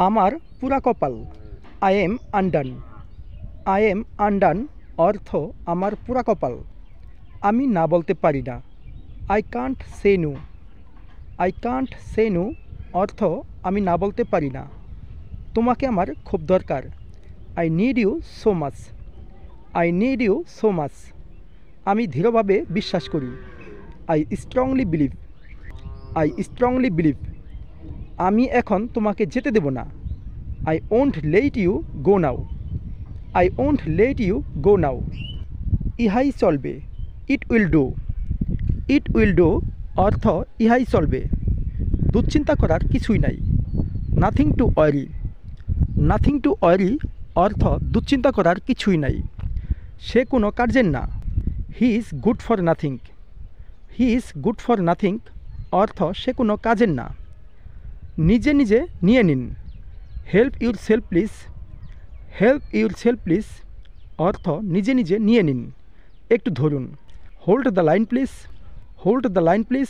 আমার পুরা কপাল। I am undone. I am undone অর্থ আমার পুরা কপাল। আমি না বলতে পারি না। I can't say no. I can't say no অর্থ আমি না বলতে পারি না। তোমাকে আমার খুব দরকার। I need you so much. I need you so much আমি দৃঢ়ভাবে বিশ্বাস করি। I strongly believe. I strongly believe আমি এখন তোমাকে যেতে দেব না। I won't let you go now. I won't let you go now ইহাই চলবে। It will do. It will do অর্থ ইহাই চলবে। দুশ্চিন্তা করার কিছুই নাই। Nothing to worry. Nothing to worry অর্থ দুশ্চিন্তা করার কিছুই নাই। সে কোনো কার্যের না। He is good for nothing. He is good for nothing অর্থ সে কোনো কাজের না। নিজে নিজে নিয়ে নিন। Help your self please. Help your self please অর্থ নিজে নিজে নিয়ে নিন, একটু ধরুন। Hold the line please. Hold the line please